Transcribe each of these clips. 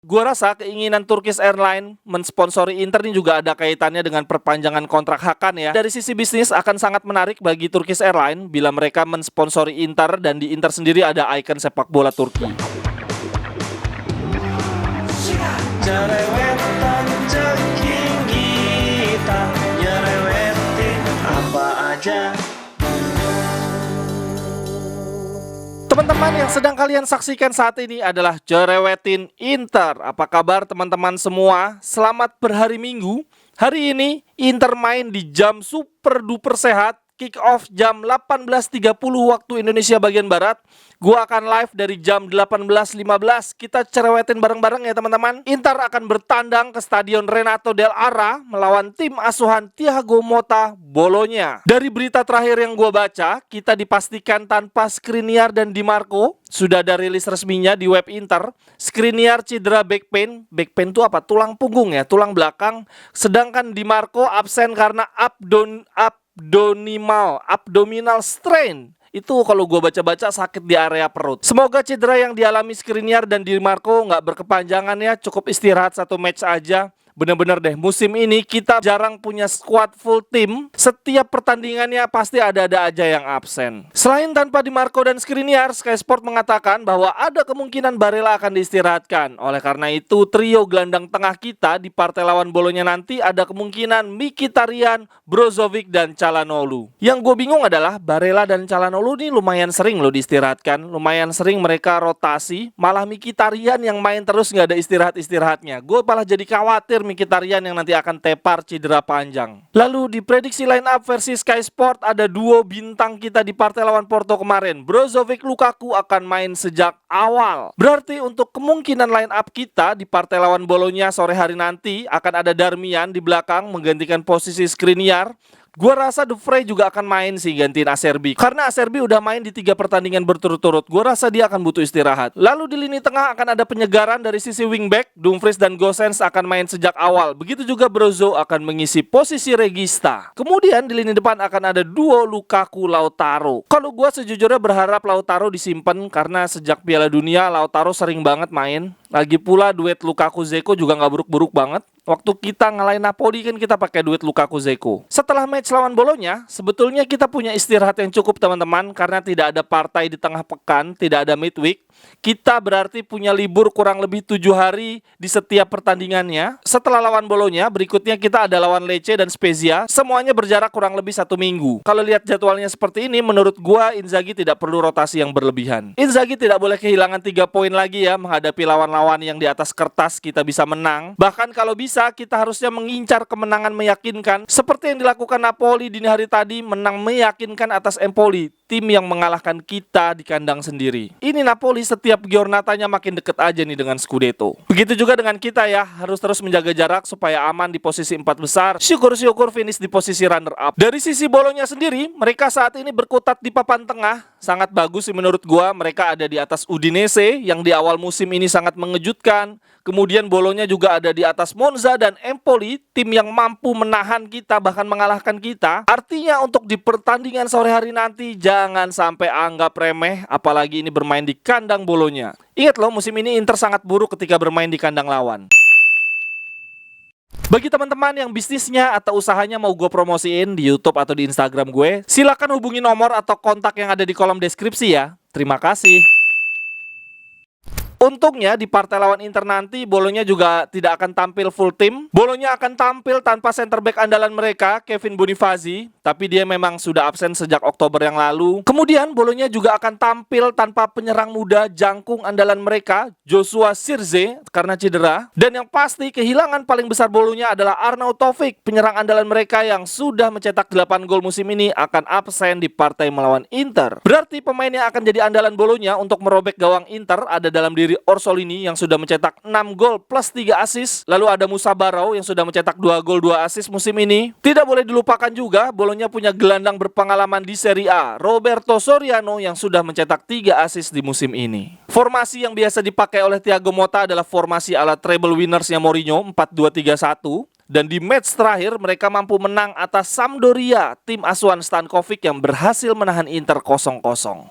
Gua rasa keinginan Turkish Airlines mensponsori Inter ini juga ada kaitannya dengan perpanjangan kontrak Hakan ya. Dari sisi bisnis akan sangat menarik bagi Turkish Airlines bila mereka mensponsori Inter dan di Inter sendiri ada ikon sepak bola Turki. Jerewetan ceking kita, nyerewetin apa aja. Teman-teman yang sedang kalian saksikan saat ini adalah Jerewetin Inter. Apa kabar teman-teman semua? Selamat berhari Minggu. Hari ini Inter main di jam super duper sehat. Kick off jam 18.30 waktu Indonesia bagian Barat. Gua akan live dari jam 18.15. Kita cerewetin bareng-bareng ya teman-teman. Inter akan bertandang ke Stadion Renato Del Ara melawan tim asuhan Thiago Motta Bologna. Dari berita terakhir yang gua baca, kita dipastikan tanpa Skriniar dan Di Marco. Sudah ada rilis resminya di web Inter. Skriniar cedera back pain. Back pain itu apa? Tulang punggung ya, tulang belakang. Sedangkan Di Marco absen karena abdominal strain. Itu kalau gue baca-baca sakit di area perut. Semoga cedera yang dialami Skriniar dan Di Marco nggak berkepanjangan ya. Cukup istirahat satu match aja. Bener-bener deh, musim ini kita jarang punya squad full tim. Setiap pertandingannya pasti ada-ada aja yang absen. Selain tanpa Di Marco dan Skriniar, Sky Sport mengatakan bahwa ada kemungkinan Barella akan diistirahatkan. Oleh karena itu, trio gelandang tengah kita di partai lawan Bologna nanti ada kemungkinan Mkhitaryan, Brozovic, dan Calhanoglu. Yang gue bingung adalah Barella dan Calhanoglu ini lumayan sering loh diistirahatkan. Lumayan sering mereka rotasi. Malah Mkhitaryan yang main terus nggak ada istirahat-istirahatnya. Gue malah jadi khawatir Mkhitaryan yang nanti akan tepar cedera panjang. Lalu di prediksi line up versi Sky Sport ada duo bintang kita di partai lawan Porto kemarin. Brozovic Lukaku akan main sejak awal. Berarti untuk kemungkinan line up kita di partai lawan Bologna sore hari nanti akan ada Darmian di belakang menggantikan posisi Skriniar. Gua rasa De Vrij juga akan main sih gantiin Acerbi. Karena Acerbi udah main di 3 pertandingan berturut-turut. Gua rasa dia akan butuh istirahat. Lalu di lini tengah akan ada penyegaran dari sisi wingback. Dumfries dan Gosens akan main sejak awal. Begitu juga Brozo akan mengisi posisi Regista. Kemudian di lini depan akan ada duo Lukaku Lautaro. Kalau gua sejujurnya berharap Lautaro disimpan karena sejak Piala Dunia Lautaro sering banget main. Lagi pula duet Lukaku Dzeko juga nggak buruk-buruk banget. Waktu kita ngalahin Napoli kan kita pakai duet Lukaku Dzeko. Setelah match lawan Bologna, sebetulnya kita punya istirahat yang cukup teman-teman. Karena tidak ada partai di tengah pekan, tidak ada midweek. Kita berarti punya libur kurang lebih 7 hari di setiap pertandingannya. Setelah lawan Bologna, berikutnya kita ada lawan Lecce dan Spezia. Semuanya berjarak kurang lebih 1 minggu. Kalau lihat jadwalnya seperti ini, menurut gua Inzaghi tidak perlu rotasi yang berlebihan. Inzaghi tidak boleh kehilangan 3 poin lagi ya menghadapi lawan-lawan yang di atas kertas kita bisa menang. Bahkan kalau bisa kita harusnya mengincar kemenangan meyakinkan seperti yang dilakukan Napoli dini hari tadi, menang meyakinkan atas Empoli, tim yang mengalahkan kita di kandang sendiri. Ini Napoli setiap giornatanya makin deket aja nih dengan Scudetto. Begitu juga dengan kita ya, harus terus menjaga jarak supaya aman di posisi 4 besar. Syukur-syukur finish di posisi runner up. Dari sisi Bologna sendiri, mereka saat ini berkutat di papan tengah. Sangat bagus sih menurut gua. Mereka ada di atas Udinese yang di awal musim ini sangat mengejutkan. Kemudian Bologna juga ada di atas Monza dan Empoli, tim yang mampu menahan kita bahkan mengalahkan kita. Artinya untuk di pertandingan sore hari nanti jangan sampai anggap remeh, apalagi ini bermain di kandang Bologna. Ingat loh, musim ini Inter sangat buruk ketika bermain di kandang lawan. Bagi teman-teman yang bisnisnya atau usahanya mau gue promosiin di YouTube atau di Instagram gue, silakan hubungi nomor atau kontak yang ada di kolom deskripsi ya. Terima kasih. Untungnya di partai lawan Inter nanti Bologna juga tidak akan tampil full tim. Bologna akan tampil tanpa center back andalan mereka, Kevin Bonifazi, tapi dia memang sudah absen sejak Oktober yang lalu. Kemudian Bologna juga akan tampil tanpa penyerang muda jangkung andalan mereka, Joshua Zirkzee, karena cedera. Dan yang pasti kehilangan paling besar Bologna adalah Arnaud Taufik, penyerang andalan mereka yang sudah mencetak 8 gol musim ini akan absen di partai melawan Inter. Berarti pemain yang akan jadi andalan Bologna untuk merobek gawang Inter ada dalam diri Orsolini yang sudah mencetak 6 gol plus 3 assist. Lalu ada Musa Barrow yang sudah mencetak 2 gol 2 assist musim ini. Tidak boleh dilupakan juga Bologna punya gelandang berpengalaman di Serie A, Roberto Soriano yang sudah mencetak 3 assist di musim ini. Formasi yang biasa dipakai oleh Thiago Motta adalah formasi ala treble winnersnya Mourinho, 4-2-3-1. Dan di match terakhir mereka mampu menang atas Sampdoria, tim asuhan Stankovic yang berhasil menahan Inter 0-0.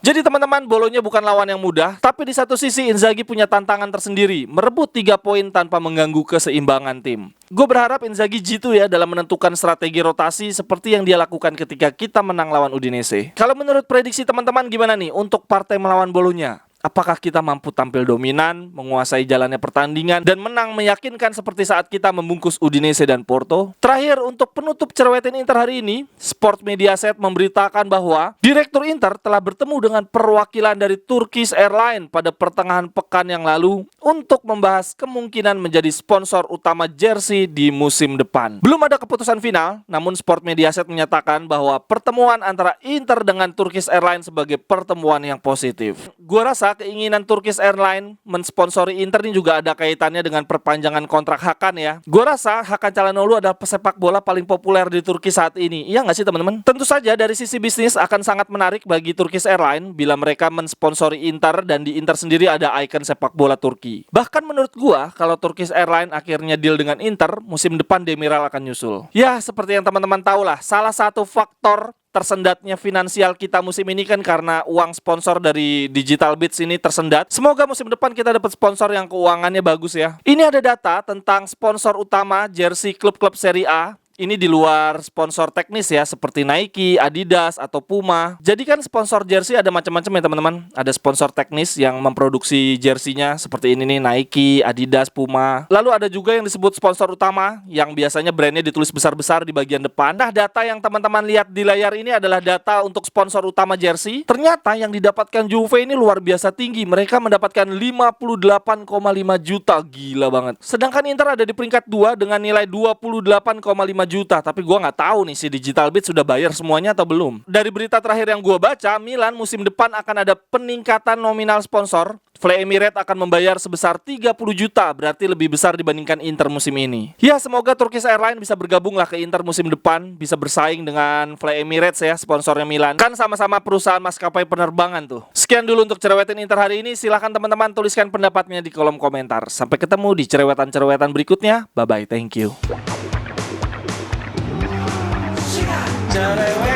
Jadi teman-teman, Bolonya bukan lawan yang mudah, tapi di satu sisi Inzaghi punya tantangan tersendiri, merebut 3 poin tanpa mengganggu keseimbangan tim. Gue berharap Inzaghi jitu ya dalam menentukan strategi rotasi seperti yang dia lakukan ketika kita menang lawan Udinese. Kalau menurut prediksi teman-teman gimana nih untuk partai melawan Bolonya? Apakah kita mampu tampil dominan, menguasai jalannya pertandingan, dan menang meyakinkan seperti saat kita membungkus Udinese dan Porto? Terakhir, untuk penutup cerewetan Inter hari ini, Sport Mediaset memberitakan bahwa Direktur Inter telah bertemu dengan perwakilan dari Turkish Airlines pada pertengahan pekan yang lalu untuk membahas kemungkinan menjadi sponsor utama jersey di musim depan. Belum ada keputusan final, namun Sport Mediaset menyatakan bahwa pertemuan antara Inter dengan Turkish Airlines sebagai pertemuan yang positif. Gua rasa keinginan Turkish Airlines mensponsori Inter ini juga ada kaitannya dengan perpanjangan kontrak Hakan ya. Gue rasa Hakan Çalhanoğlu adalah pesepak bola paling populer di Turki saat ini. Iya nggak sih teman-teman? Tentu saja dari sisi bisnis akan sangat menarik bagi Turkish Airlines bila mereka mensponsori Inter dan di Inter sendiri ada ikon sepak bola Turki. Bahkan menurut gue, kalau Turkish Airlines akhirnya deal dengan Inter, musim depan Demiral akan nyusul. Ya seperti yang teman-teman tahu lah, salah satu faktor tersendatnya finansial kita musim ini kan karena uang sponsor dari Digital Beats ini tersendat. Semoga musim depan kita dapat sponsor yang keuangannya bagus ya. Ini ada data tentang sponsor utama jersey klub-klub Serie A. Ini di luar sponsor teknis ya, seperti Nike, Adidas, atau Puma. Jadi kan sponsor jersey ada macam-macam ya teman-teman. Ada sponsor teknis yang memproduksi jersinya seperti ini nih, Nike, Adidas, Puma. Lalu ada juga yang disebut sponsor utama yang biasanya brandnya ditulis besar-besar di bagian depan. Nah, data yang teman-teman lihat di layar ini adalah data untuk sponsor utama jersey. Ternyata yang didapatkan Juve ini luar biasa tinggi. Mereka mendapatkan 58,5 juta. Gila banget. Sedangkan Inter ada di peringkat 2 dengan nilai 28,5 juta, tapi gue nggak tahu nih si Digital Beats sudah bayar semuanya atau belum. Dari berita terakhir yang gue baca, Milan musim depan akan ada peningkatan nominal sponsor. Fly Emirates akan membayar sebesar 30 juta, berarti lebih besar dibandingkan Inter musim ini. Ya semoga Turkish Airlines bisa bergabung lah ke Inter musim depan, bisa bersaing dengan Fly Emirates ya, sponsornya Milan. Kan sama-sama perusahaan maskapai penerbangan tuh. Sekian dulu untuk cerewetan Inter hari ini. Silahkan teman-teman tuliskan pendapatnya di kolom komentar. Sampai ketemu di cerewetan-cerewetan berikutnya. Bye-bye, thank you. Cerewet